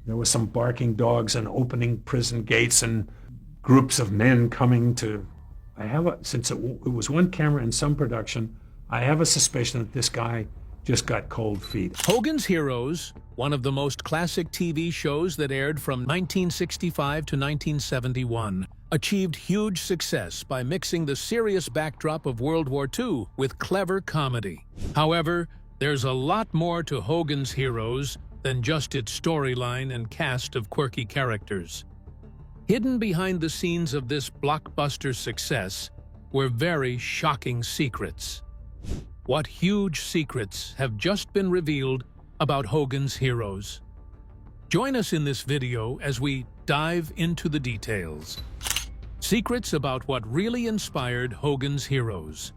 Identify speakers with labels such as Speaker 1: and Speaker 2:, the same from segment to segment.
Speaker 1: There were some barking dogs and opening prison gates and groups of men coming to. Since it was one camera in some production, I have a suspicion that this guy just got cold feet.
Speaker 2: Hogan's Heroes, one of the most classic TV shows that aired from 1965 to 1971, achieved huge success by mixing the serious backdrop of World War II with clever comedy. However, there's a lot more to Hogan's Heroes than just its storyline and cast of quirky characters. Hidden behind the scenes of this blockbuster success were very shocking secrets. What huge secrets have just been revealed about Hogan's Heroes? Join us in this video as we dive into the details. Secrets about what really inspired Hogan's Heroes.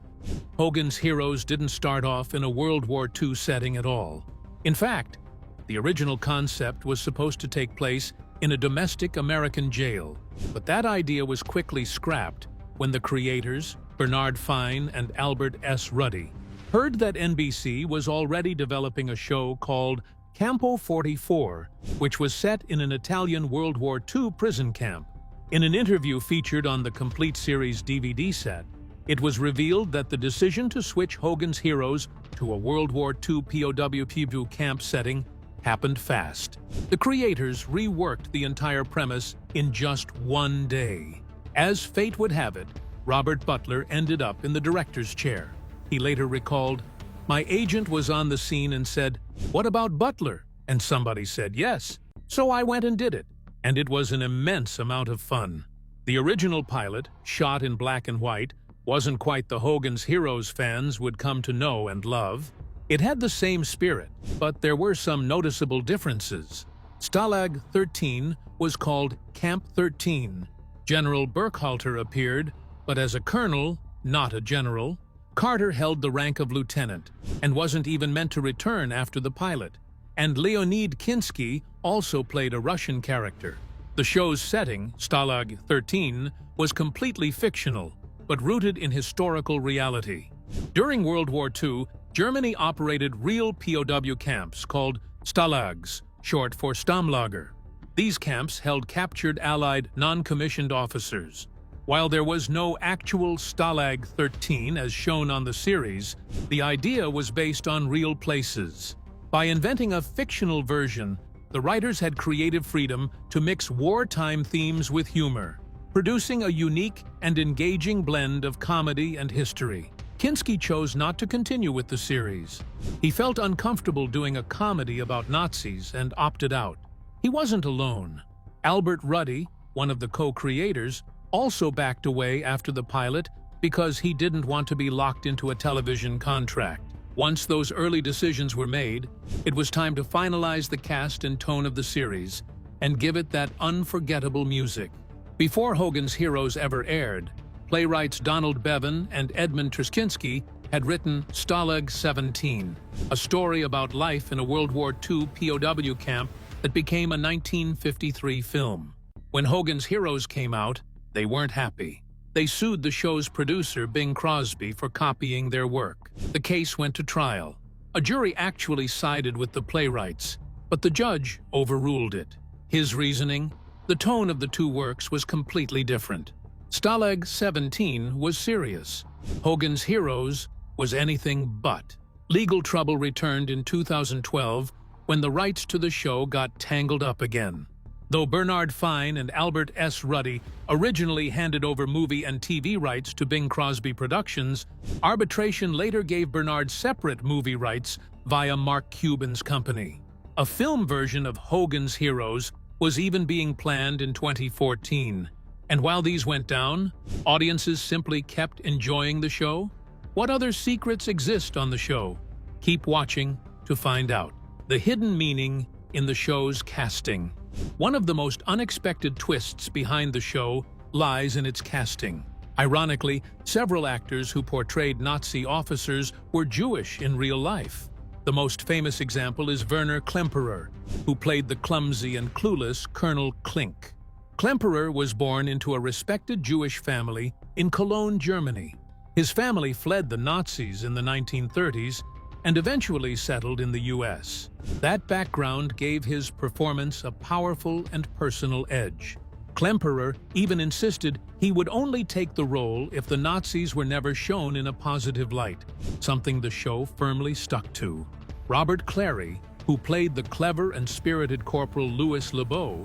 Speaker 2: Hogan's Heroes didn't start off in a World War II setting at all. In fact, the original concept was supposed to take place in a domestic American jail, but that idea was quickly scrapped when the creators, Bernard Fine and Albert S. Ruddy, heard that NBC was already developing a show called Campo 44, which was set in an Italian World War II prison camp. In an interview featured on the complete series DVD set, it was revealed that the decision to switch Hogan's Heroes to a World War II POW camp setting happened fast. The creators reworked the entire premise in just one day. As fate would have it, Robert Butler ended up in the director's chair. He later recalled, "My agent was on the scene and said, 'What about Butler?' And somebody said yes. So I went and did it. And it was an immense amount of fun." The original pilot, shot in black and white, wasn't quite the Hogan's Heroes fans would come to know and love. It had the same spirit, but there were some noticeable differences. Stalag 13 was called Camp 13. General Burkhalter appeared, but as a colonel, not a general. Carter held the rank of lieutenant and wasn't even meant to return after the pilot. And Leonid Kinsky also played a Russian character. The show's setting, Stalag 13, was completely fictional, but rooted in historical reality. During World War II, Germany operated real POW camps called Stalags, short for Stammlager. These camps held captured Allied non-commissioned officers. While there was no actual Stalag 13 as shown on the series, the idea was based on real places. By inventing a fictional version, the writers had creative freedom to mix wartime themes with humor, producing a unique and engaging blend of comedy and history. Kinsky chose not to continue with the series. He felt uncomfortable doing a comedy about Nazis and opted out. He wasn't alone. Albert Ruddy, one of the co-creators, also backed away after the pilot because he didn't want to be locked into a television contract. Once those early decisions were made, it was time to finalize the cast and tone of the series and give it that unforgettable music. Before Hogan's Heroes ever aired, playwrights Donald Bevan and Edmund Truskinsky had written Stalag 17, a story about life in a World War II POW camp that became a 1953 film. When Hogan's Heroes came out, they weren't happy. They sued the show's producer, Bing Crosby, for copying their work. The case went to trial. A jury actually sided with the playwrights, but the judge overruled it. His reasoning? The tone of the two works was completely different. Stalag 17 was serious. Hogan's Heroes was anything but. Legal trouble returned in 2012 when the rights to the show got tangled up again. Though Bernard Fine and Albert S. Ruddy originally handed over movie and TV rights to Bing Crosby Productions, arbitration later gave Bernard separate movie rights via Mark Cuban's company. A film version of Hogan's Heroes was even being planned in 2014. And while these went down, audiences simply kept enjoying the show. What other secrets exist on the show? Keep watching to find out. The hidden meaning in the show's casting. One of the most unexpected twists behind the show lies in its casting. Ironically, several actors who portrayed Nazi officers were Jewish in real life. The most famous example is Werner Klemperer, who played the clumsy and clueless Colonel Klink. Klemperer was born into a respected Jewish family in Cologne, Germany. His family fled the Nazis in the 1930s, and eventually settled in the U.S. That background gave his performance a powerful and personal edge. Klemperer even insisted he would only take the role if the Nazis were never shown in a positive light, something the show firmly stuck to. Robert Clary, who played the clever and spirited Corporal Louis LeBeau,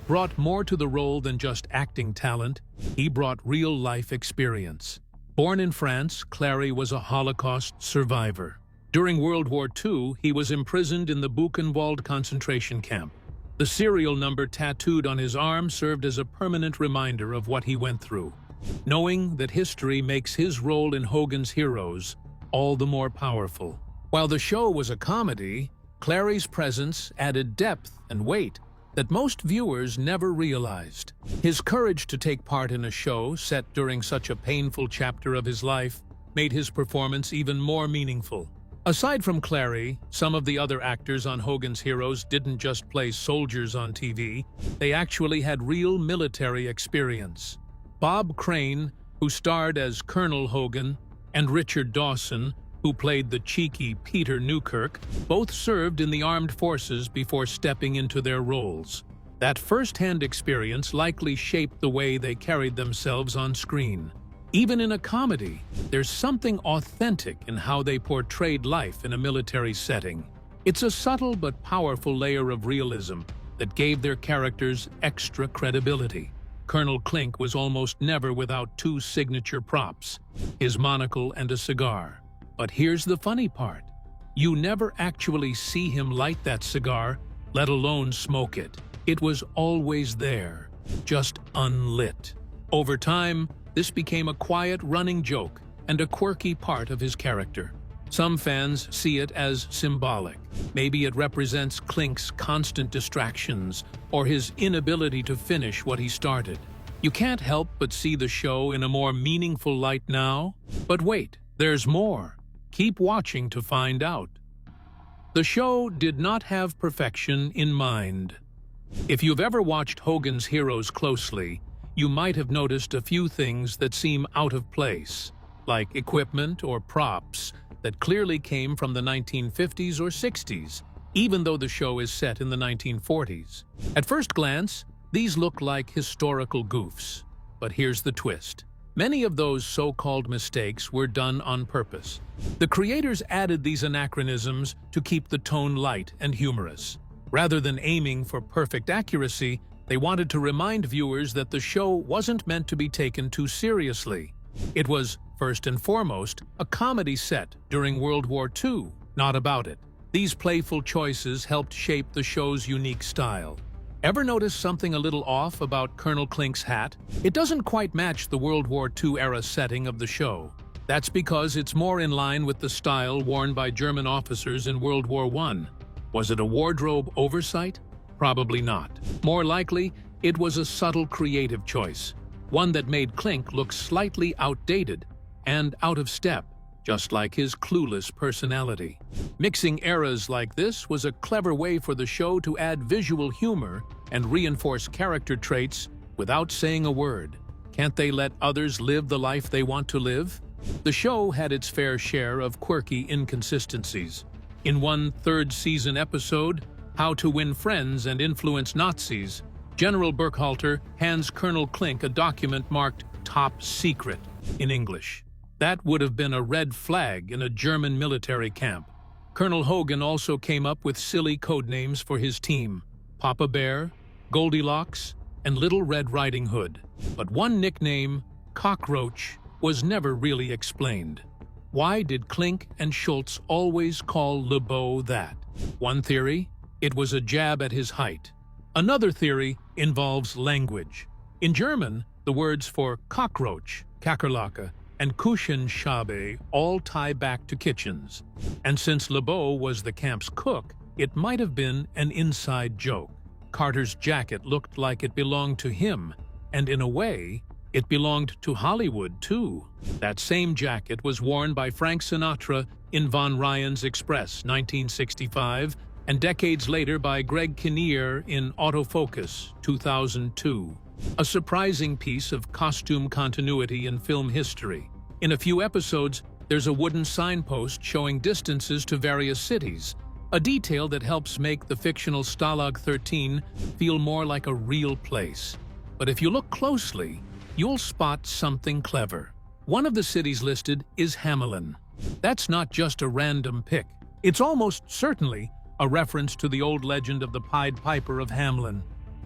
Speaker 2: brought more to the role than just acting talent. He brought real-life experience. Born in France, Clary was a Holocaust survivor. During World War II, he was imprisoned in the Buchenwald concentration camp. The serial number tattooed on his arm served as a permanent reminder of what he went through. Knowing that history makes his role in Hogan's Heroes all the more powerful. While the show was a comedy, Clary's presence added depth and weight that most viewers never realized. His courage to take part in a show set during such a painful chapter of his life made his performance even more meaningful. Aside from Clary, some of the other actors on Hogan's Heroes didn't just play soldiers on TV, they actually had real military experience. Bob Crane, who starred as Colonel Hogan, and Richard Dawson, who played the cheeky Peter Newkirk, both served in the armed forces before stepping into their roles. That first-hand experience likely shaped the way they carried themselves on screen. Even in a comedy, there's something authentic in how they portrayed life in a military setting. It's a subtle but powerful layer of realism that gave their characters extra credibility. Colonel Klink was almost never without two signature props, his monocle and a cigar. But here's the funny part. You never actually see him light that cigar, let alone smoke it. It was always there, just unlit. Over time, this became a quiet running joke and a quirky part of his character. Some fans see it as symbolic. Maybe it represents Klink's constant distractions or his inability to finish what he started. You can't help but see the show in a more meaningful light now. But wait, there's more. Keep watching to find out. The show did not have perfection in mind. If you've ever watched Hogan's Heroes closely, you might have noticed a few things that seem out of place, like equipment or props that clearly came from the 1950s or 60s, even though the show is set in the 1940s. At first glance, these look like historical goofs. But here's the twist. Many of those so-called mistakes were done on purpose. The creators added these anachronisms to keep the tone light and humorous. Rather than aiming for perfect accuracy, they wanted to remind viewers that the show wasn't meant to be taken too seriously. It was, first and foremost, a comedy set during World War II, not about it. These playful choices helped shape the show's unique style. Ever notice something a little off about Colonel Klink's hat? It doesn't quite match the World War II-era setting of the show. That's because it's more in line with the style worn by German officers in World War I. Was it a wardrobe oversight? Probably not. More likely, it was a subtle creative choice, one that made Klink look slightly outdated and out of step, just like his clueless personality. Mixing eras like this was a clever way for the show to add visual humor and reinforce character traits without saying a word. Can't they let others live the life they want to live? The show had its fair share of quirky inconsistencies. In one third-season episode, How to Win Friends and Influence Nazis, General Burkhalter hands Colonel Klink a document marked Top Secret in English. That would have been a red flag in a German military camp. Colonel Hogan also came up with silly code names for his team: Papa Bear, Goldilocks, and Little Red Riding Hood. But one nickname, Cockroach, was never really explained. Why did Klink and Schultz always call LeBeau that? One theory, it was a jab at his height. Another theory involves language. In German, the words for cockroach, Kakerlake, and Küchenschabe all tie back to kitchens. And since LeBeau was the camp's cook, it might have been an inside joke. Carter's jacket looked like it belonged to him, and in a way, it belonged to Hollywood, too. That same jacket was worn by Frank Sinatra in Von Ryan's Express, 1965, and decades later by Greg Kinnear in Autofocus, 2002. A surprising piece of costume continuity in film history. In a few episodes, there's a wooden signpost showing distances to various cities, a detail that helps make the fictional Stalag 13 feel more like a real place. But if you look closely, you'll spot something clever. One of the cities listed is Hamelin. That's not just a random pick. It's almost certainly a reference to the old legend of the Pied Piper of Hamelin.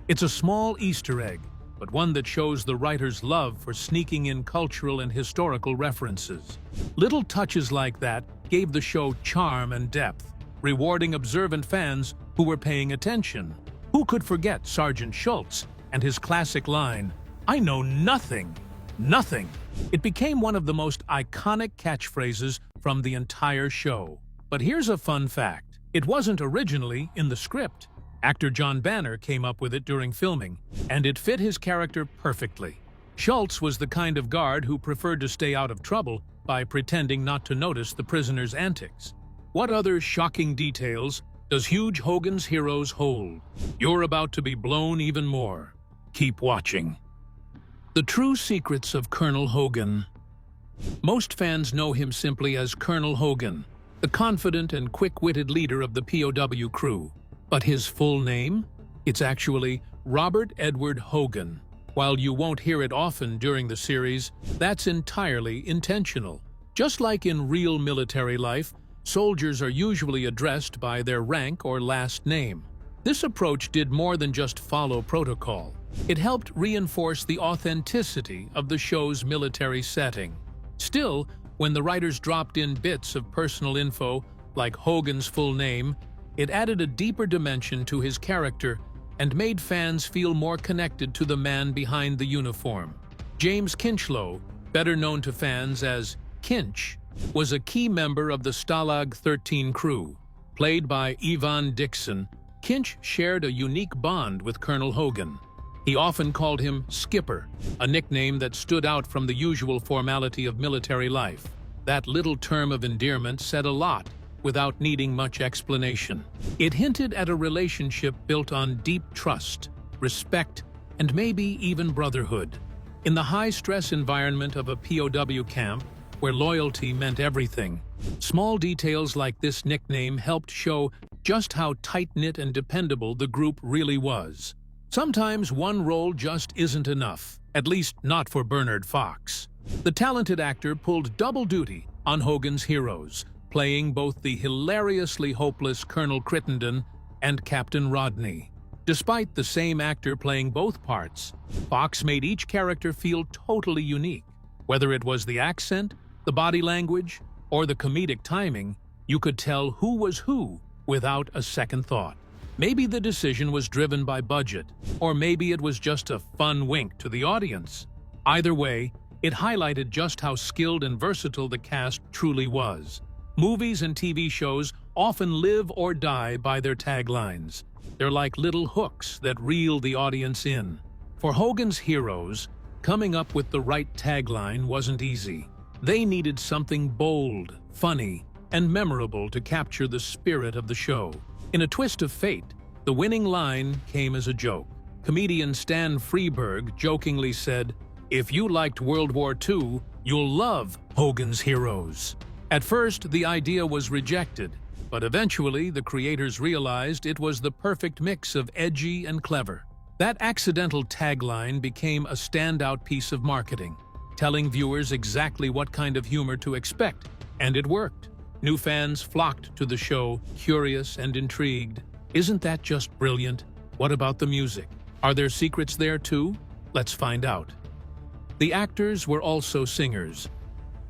Speaker 2: It's a small Easter egg, but one that shows the writer's love for sneaking in cultural and historical references. Little touches like that gave the show charm and depth, rewarding observant fans who were paying attention. Who could forget Sergeant Schultz and his classic line, "I know nothing, nothing." It became one of the most iconic catchphrases from the entire show. But here's a fun fact. It wasn't originally in the script. Actor John Banner came up with it during filming, and it fit his character perfectly. Schultz was the kind of guard who preferred to stay out of trouble by pretending not to notice the prisoner's antics. What other shocking details does Huge Hogan's Heroes hold? You're about to be blown even more. Keep watching. The true secrets of Colonel Hogan. Most fans know him simply as Colonel Hogan, the confident and quick-witted leader of the POW crew. But his full name? It's actually Robert Edward Hogan. While you won't hear it often during the series, that's entirely intentional. Just like in real military life, soldiers are usually addressed by their rank or last name. This approach did more than just follow protocol. It helped reinforce the authenticity of the show's military setting. Still, when the writers dropped in bits of personal info, like Hogan's full name, it added a deeper dimension to his character and made fans feel more connected to the man behind the uniform. James Kinchlow, better known to fans as Kinch, was a key member of the Stalag 13 crew. Played by Ivan Dixon, Kinch shared a unique bond with Colonel Hogan. He often called him Skipper, a nickname that stood out from the usual formality of military life. That little term of endearment said a lot without needing much explanation. It hinted at a relationship built on deep trust, respect, and maybe even brotherhood. In the high-stress environment of a POW camp, where loyalty meant everything, small details like this nickname helped show just how tight-knit and dependable the group really was. Sometimes one role just isn't enough, at least not for Bernard Fox. The talented actor pulled double duty on Hogan's Heroes, playing both the hilariously hopeless Colonel Crittenden and Captain Rodney. Despite the same actor playing both parts, Fox made each character feel totally unique. Whether it was the accent, the body language, or the comedic timing, you could tell who was who without a second thought. Maybe the decision was driven by budget, or maybe it was just a fun wink to the audience. Either way, it highlighted just how skilled and versatile the cast truly was. Movies and TV shows often live or die by their taglines. They're like little hooks that reel the audience in. For Hogan's Heroes, coming up with the right tagline wasn't easy. They needed something bold, funny, and memorable to capture the spirit of the show. In a twist of fate, the winning line came as a joke. Comedian Stan Freberg jokingly said, "If you liked World War II, you'll love Hogan's Heroes." At first, the idea was rejected, but eventually the creators realized it was the perfect mix of edgy and clever. That accidental tagline became a standout piece of marketing, telling viewers exactly what kind of humor to expect, and it worked. New fans flocked to the show, curious and intrigued. Isn't that just brilliant? What about the music? Are there secrets there too? Let's find out. The actors were also singers.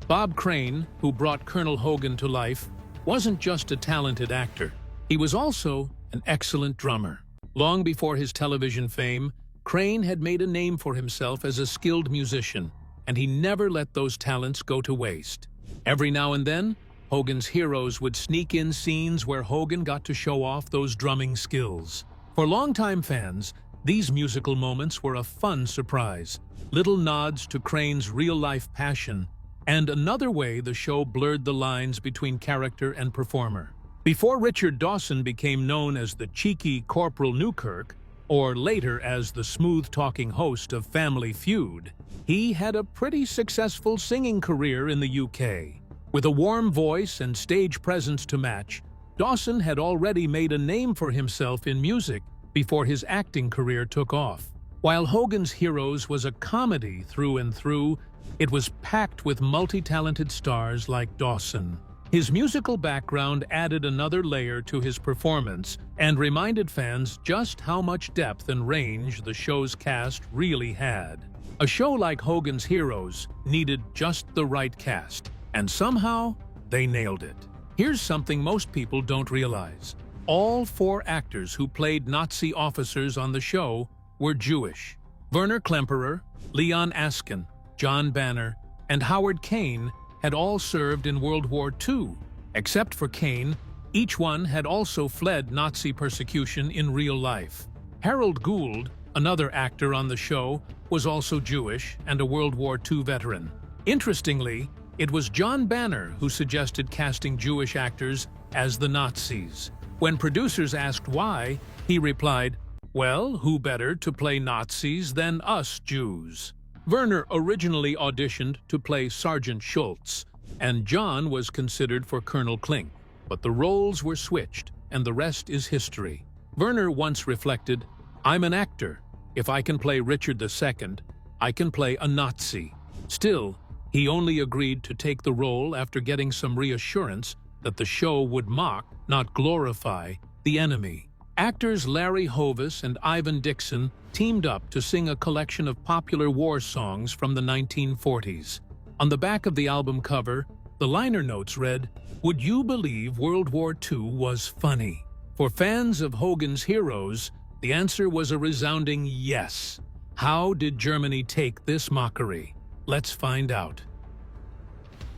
Speaker 2: Bob Crane, who brought Colonel Hogan to life, wasn't just a talented actor. He was also an excellent drummer. Long before his television fame, Crane had made a name for himself as a skilled musician, and he never let those talents go to waste. Every now and then, Hogan's Heroes would sneak in scenes where Hogan got to show off those drumming skills. For longtime fans, these musical moments were a fun surprise, little nods to Crane's real-life passion, and another way the show blurred the lines between character and performer. Before Richard Dawson became known as the cheeky Corporal Newkirk, or later as the smooth-talking host of Family Feud, he had a pretty successful singing career in the UK. With a warm voice and stage presence to match, Dawson had already made a name for himself in music before his acting career took off. While Hogan's Heroes was a comedy through and through, it was packed with multi-talented stars like Dawson. His musical background added another layer to his performance and reminded fans just how much depth and range the show's cast really had. A show like Hogan's Heroes needed just the right cast, and somehow they nailed it. Here's something most people don't realize. All 4 actors who played Nazi officers on the show were Jewish. Werner Klemperer, Leon Askin, John Banner, and Howard Kane had all served in World War II. Except for Kane, each one had also fled Nazi persecution in real life. Harold Gould, another actor on the show, was also Jewish and a World War II veteran. Interestingly, it was John Banner who suggested casting Jewish actors as the Nazis. When producers asked why, he replied, "Well, who better to play Nazis than us Jews?" Werner originally auditioned to play Sergeant Schultz, and John was considered for Colonel Klink, but the roles were switched, and the rest is history. Werner once reflected, "I'm an actor. If I can play Richard II, I can play a Nazi." Still, he only agreed to take the role after getting some reassurance that the show would mock, not glorify, the enemy. Actors Larry Hovis and Ivan Dixon teamed up to sing a collection of popular war songs from the 1940s. On the back of the album cover, the liner notes read, "Would you believe World War II was funny?" For fans of Hogan's Heroes, the answer was a resounding yes. How did Germany take this mockery? Let's find out.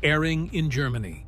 Speaker 2: Airing in Germany.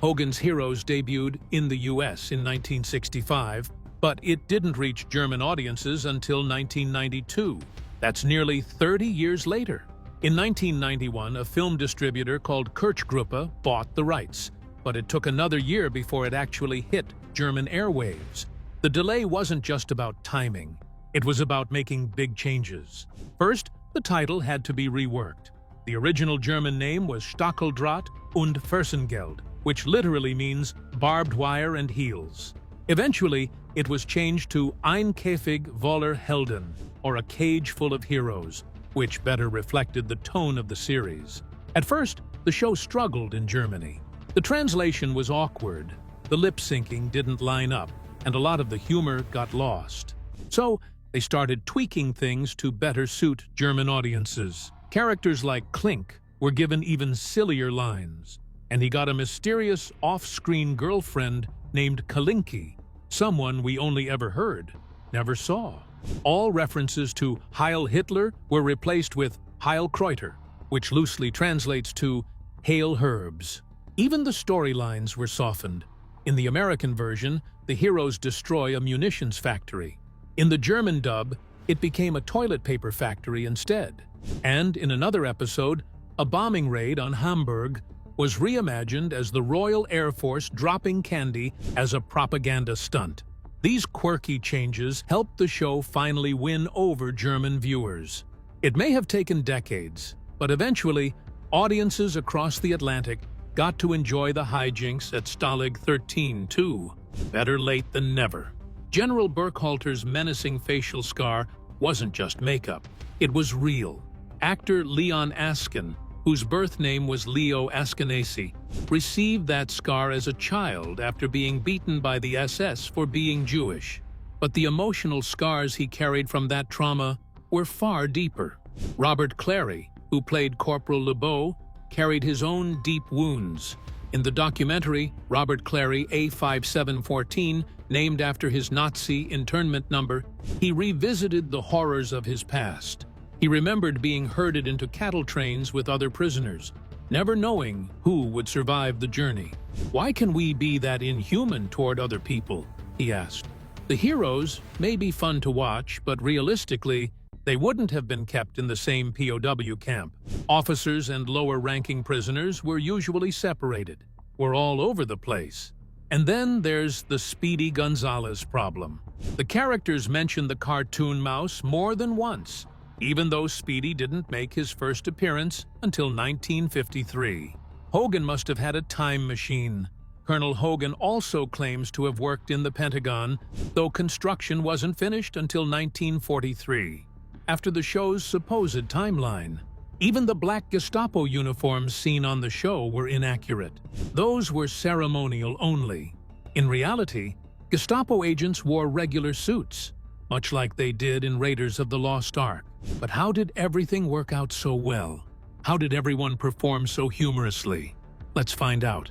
Speaker 2: Hogan's Heroes debuted in the US in 1965, but it didn't reach German audiences until 1992. That's nearly 30 years later. In 1991, a film distributor called Kirchgruppe bought the rights, but it took another year before it actually hit German airwaves. The delay wasn't just about timing. It was about making big changes. First, the title had to be reworked. The original German name was Stacheldraht und Fersengeld, which literally means barbed wire and heels. Eventually, it was changed to Ein Käfig voller Helden, or a cage full of heroes, which better reflected the tone of the series. At first, the show struggled in Germany. The translation was awkward, the lip-syncing didn't line up, and a lot of the humor got lost. So, they started tweaking things to better suit German audiences. Characters like Klink were given even sillier lines, and he got a mysterious off-screen girlfriend named Kalinki, someone we only ever heard, never saw. All references to Heil Hitler were replaced with Heil Kreuter, which loosely translates to Hail Herbs. Even the storylines were softened. In the American version, the heroes destroy a munitions factory. In the German dub, it became a toilet paper factory instead. And in another episode, a bombing raid on Hamburg was reimagined as the Royal Air Force dropping candy as a propaganda stunt. These quirky changes helped the show finally win over German viewers. It may have taken decades, but eventually, audiences across the Atlantic got to enjoy the hijinks at Stalag 13 too. Better late than never. General Burkhalter's menacing facial scar wasn't just makeup, it was real. Actor Leon Askin, whose birth name was Leo Askenasy, received that scar as a child after being beaten by the SS for being Jewish. But the emotional scars he carried from that trauma were far deeper. Robert Clary, who played Corporal LeBeau, carried his own deep wounds. In the documentary, Robert Clary A5714, named after his Nazi internment number, he revisited the horrors of his past. He remembered being herded into cattle trains with other prisoners, never knowing who would survive the journey. "Why can we be that inhuman toward other people?" he asked. The heroes may be fun to watch, but realistically, they wouldn't have been kept in the same POW camp. Officers and lower-ranking prisoners were usually separated, were all over the place. And then there's the Speedy Gonzales problem. The characters mention the cartoon mouse more than once, even though Speedy didn't make his first appearance until 1953. Hogan must have had a time machine. Colonel Hogan also claims to have worked in the Pentagon, though construction wasn't finished until 1943, after the show's supposed timeline. Even the black Gestapo uniforms seen on the show were inaccurate. Those were ceremonial only. In reality, Gestapo agents wore regular suits, much like they did in Raiders of the Lost Ark. But how did everything work out so well? How did everyone perform so humorously? Let's find out.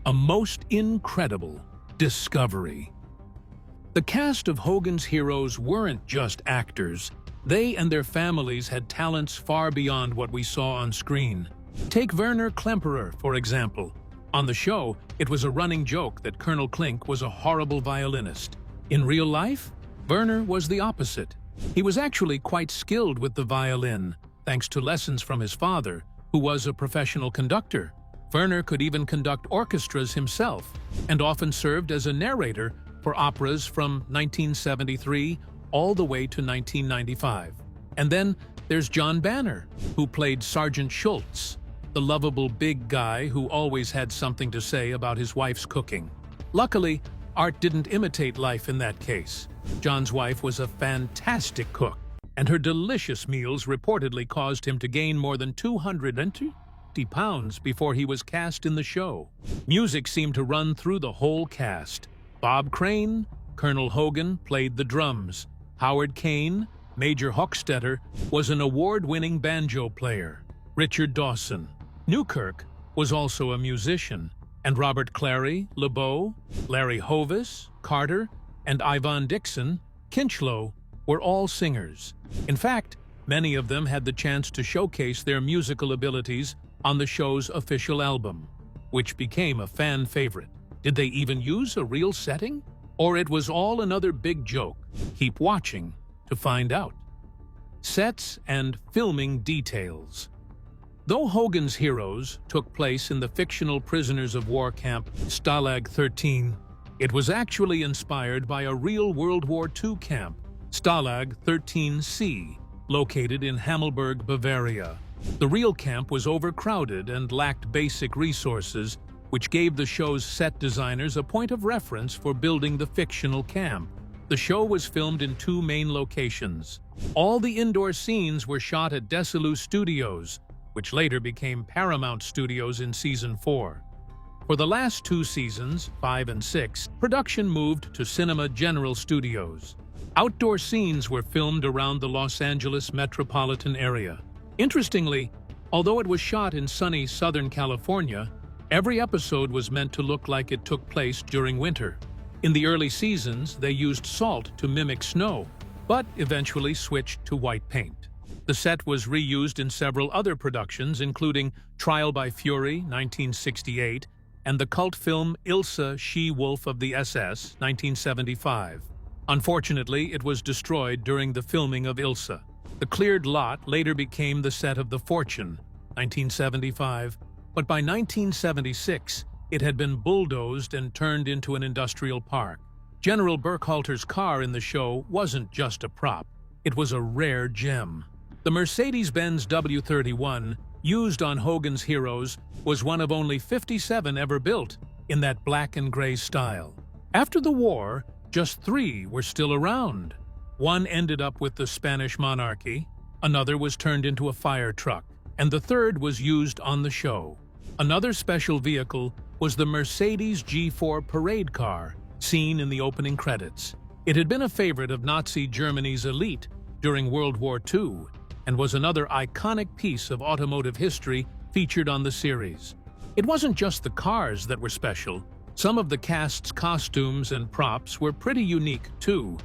Speaker 2: A most incredible discovery. The cast of Hogan's Heroes weren't just actors. They and their families had talents far beyond what we saw on screen. Take Werner Klemperer, for example. On the show, it was a running joke that Colonel Klink was a horrible violinist. In real life, Werner was the opposite. He was actually quite skilled with the violin, thanks to lessons from his father, who was a professional conductor. Werner could even conduct orchestras himself, and often served as a narrator for operas from 1973 all the way to 1995. And then there's John Banner, who played Sergeant Schultz, the lovable big guy who always had something to say about his wife's cooking. Luckily, art didn't imitate life in that case. John's wife was a fantastic cook, and her delicious meals reportedly caused him to gain more than 220 pounds before he was cast in the show. Music seemed to run through the whole cast. Bob Crane, Colonel Hogan, played the drums. Howard Kane, Major Hochstetter, was an award-winning banjo player. Richard Dawson, Newkirk, was also a musician, and Robert Clary, LeBeau, Larry Hovis, Carter, and Ivan Dixon, Kinchlow, were all singers. In fact, many of them had the chance to showcase their musical abilities on the show's official album, which became a fan favorite. Did they even use a real setting? Or it was all another big joke? Keep watching to find out. Sets and filming details. Though Hogan's Heroes took place in the fictional prisoners of war camp Stalag 13, it was actually inspired by a real World War II camp, Stalag 13C, located in Hammelburg, Bavaria. The real camp was overcrowded and lacked basic resources, which gave the show's set designers a point of reference for building the fictional camp. The show was filmed in two main locations. All the indoor scenes were shot at Desilu Studios, which later became Paramount Studios in Season 4. For the last two seasons, 5 and 6, production moved to Cinema General Studios. Outdoor scenes were filmed around the Los Angeles metropolitan area. Interestingly, although it was shot in sunny Southern California, every episode was meant to look like it took place during winter. In the early seasons, they used salt to mimic snow, but eventually switched to white paint. The set was reused in several other productions, including Trial by Fury, 1968, and the cult film Ilsa, She-Wolf of the SS, 1975. Unfortunately, it was destroyed during the filming of Ilsa. The cleared lot later became the set of The Fortune, 1975, but by 1976, it had been bulldozed and turned into an industrial park. General Burkhalter's car in the show wasn't just a prop, it was a rare gem. The Mercedes-Benz W31, used on Hogan's Heroes, was one of only 57 ever built in that black and gray style. After the war, just 3 were still around. One ended up with the Spanish monarchy, another was turned into a fire truck, and the third was used on the show. Another special vehicle was the Mercedes G4 parade car, seen in the opening credits. It had been a favorite of Nazi Germany's elite during World War II, and was another iconic piece of automotive history featured on the series. It wasn't just the cars that were special. Some of the cast's costumes and props were pretty unique, too,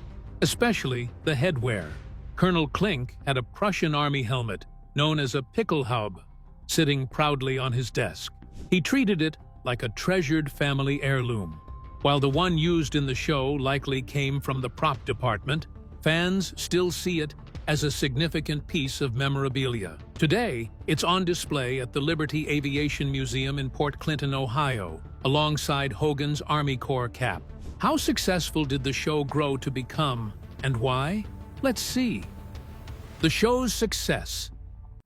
Speaker 2: especially the headwear. Colonel Klink had a Prussian army helmet known as a Pickelhaube, sitting proudly on his desk. He treated it like a treasured family heirloom. While the one used in the show likely came from the prop department, fans still see it as a significant piece of memorabilia. Today, it's on display at the Liberty Aviation Museum in Port Clinton, Ohio, alongside Hogan's Army Corps cap. How successful did the show grow to become, and why? Let's see. The show's success.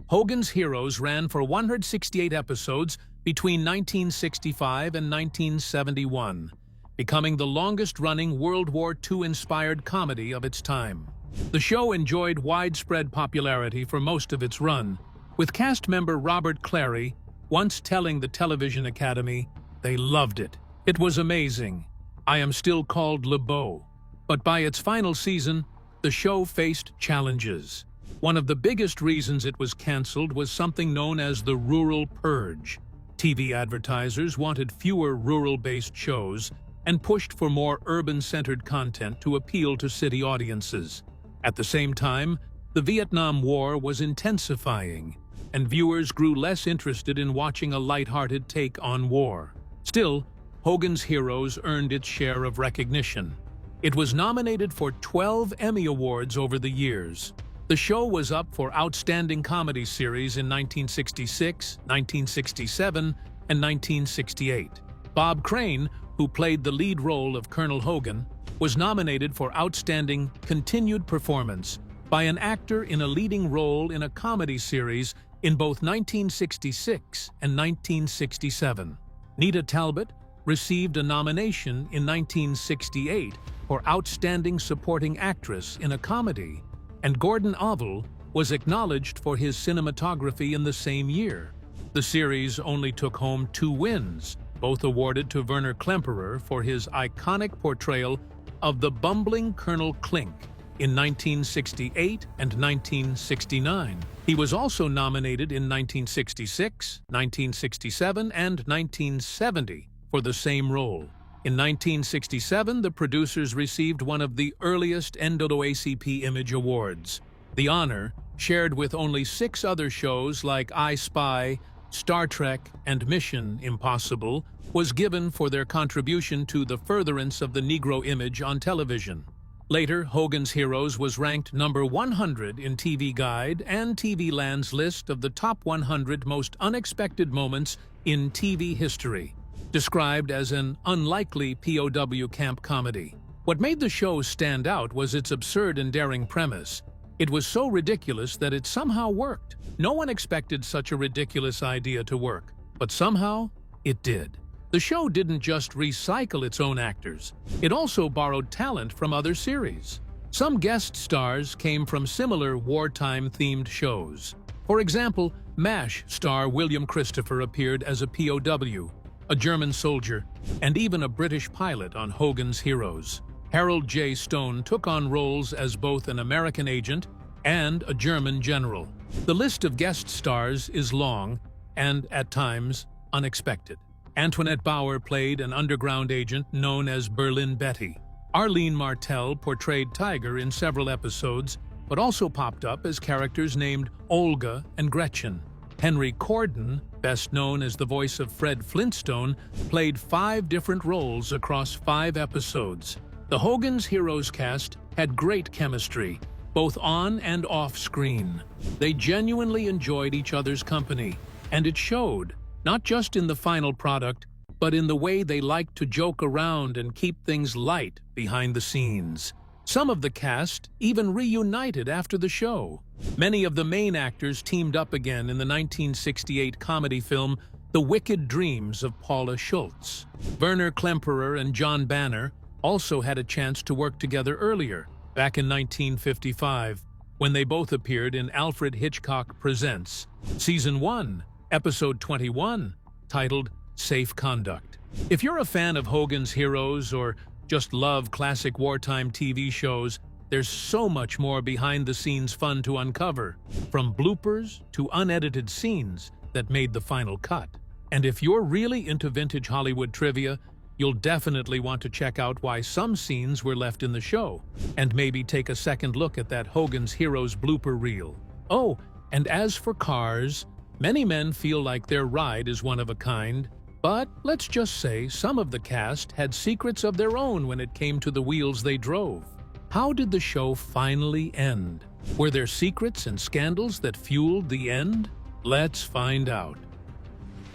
Speaker 2: Hogan's Heroes ran for 168 episodes between 1965 and 1971, becoming the longest-running World War II-inspired comedy of its time. The show enjoyed widespread popularity for most of its run, with cast member Robert Clary once telling the Television Academy, "They loved it. It was amazing. I am still called LeBeau." But by its final season, the show faced challenges. One of the biggest reasons it was canceled was something known as the rural purge. TV advertisers wanted fewer rural-based shows and pushed for more urban-centered content to appeal to city audiences. At the same time, the Vietnam War was intensifying, and viewers grew less interested in watching a lighthearted take on war. Still, Hogan's Heroes earned its share of recognition. It was nominated for 12 Emmy Awards over the years. The show was up for Outstanding Comedy Series in 1966, 1967, and 1968. Bob Crane, who played the lead role of Colonel Hogan, was nominated for Outstanding Continued Performance by an actor in a leading role in a comedy series in both 1966 and 1967. Nita Talbot received a nomination in 1968 for Outstanding Supporting Actress in a Comedy, and Gordon Avil was acknowledged for his cinematography in the same year. The series only took home 2 wins, both awarded to Werner Klemperer for his iconic portrayal of the bumbling Colonel Klink in 1968 and 1969. He was also nominated in 1966, 1967, and 1970 for the same role. In 1967, the producers received one of the earliest NAACP Image Awards. The honor, shared with only 6 other shows like I Spy, Star Trek, and Mission Impossible, was given for their contribution to the furtherance of the Negro image on television. Later, Hogan's Heroes was ranked number 100 in TV Guide and TV Land's list of the top 100 most unexpected moments in TV history, described as an unlikely POW camp comedy. What made the show stand out was its absurd and daring premise. It was so ridiculous that it somehow worked. No one expected such a ridiculous idea to work, but somehow it did. The show didn't just recycle its own actors, it also borrowed talent from other series. Some guest stars came from similar wartime-themed shows. For example, MASH star William Christopher appeared as a POW, a German soldier, and even a British pilot on Hogan's Heroes. Harold J. Stone took on roles as both an American agent and a German general. The list of guest stars is long and, at times, unexpected. Antoinette Bauer played an underground agent known as Berlin Betty. Arlene Martell portrayed Tiger in several episodes, but also popped up as characters named Olga and Gretchen. Henry Corden, best known as the voice of Fred Flintstone, played 5 different roles across 5 episodes. The Hogan's Heroes cast had great chemistry, both on and off screen. They genuinely enjoyed each other's company, and it showed, not just in the final product, but in the way they liked to joke around and keep things light behind the scenes. Some of the cast even reunited after the show. Many of the main actors teamed up again in the 1968 comedy film The Wicked Dreams of Paula Schultz. Werner Klemperer and John Banner also had a chance to work together earlier, back in 1955, when they both appeared in Alfred Hitchcock Presents, Season 1, Episode 21, titled Safe Conduct. If you're a fan of Hogan's Heroes or just love classic wartime TV shows, there's so much more behind-the-scenes fun to uncover, from bloopers to unedited scenes that made the final cut. And if you're really into vintage Hollywood trivia, you'll definitely want to check out why some scenes were left in the show, and maybe take a second look at that Hogan's Heroes blooper reel. Oh, and as for cars, many men feel like their ride is one of a kind, but let's just say some of the cast had secrets of their own when it came to the wheels they drove. How did the show finally end? Were there secrets and scandals that fueled the end? Let's find out.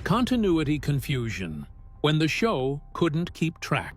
Speaker 2: Continuity confusion. When the show couldn't keep track.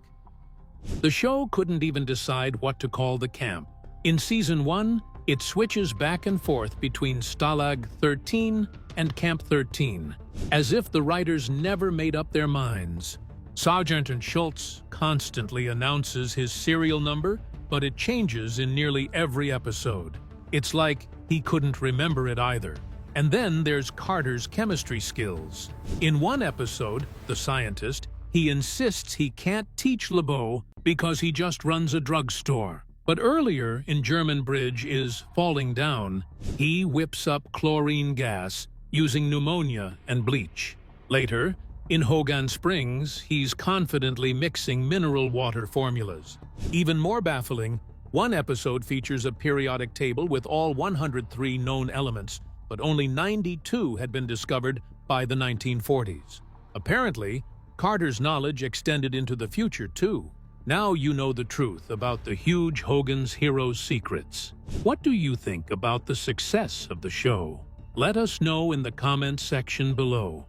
Speaker 2: The show couldn't even decide what to call the camp. In Season 1, it switches back and forth between Stalag 13 and Camp 13, as if the writers never made up their minds. Sergeant Schultz constantly announces his serial number, but it changes in nearly every episode. It's like he couldn't remember it either. And then there's Carter's chemistry skills. In one episode, the scientist, he insists he can't teach LeBeau because he just runs a drugstore. But earlier in German Bridge is Falling Down, he whips up chlorine gas using pneumonia and bleach. Later, in Hogan Springs, he's confidently mixing mineral water formulas. Even more baffling, one episode features a periodic table with all 103 known elements, but only 92 had been discovered by the 1940s. Apparently, Carter's knowledge extended into the future, too. Now you know the truth about the huge Hogan's Heroes secrets. What do you think about the success of the show? Let us know in the comments section below.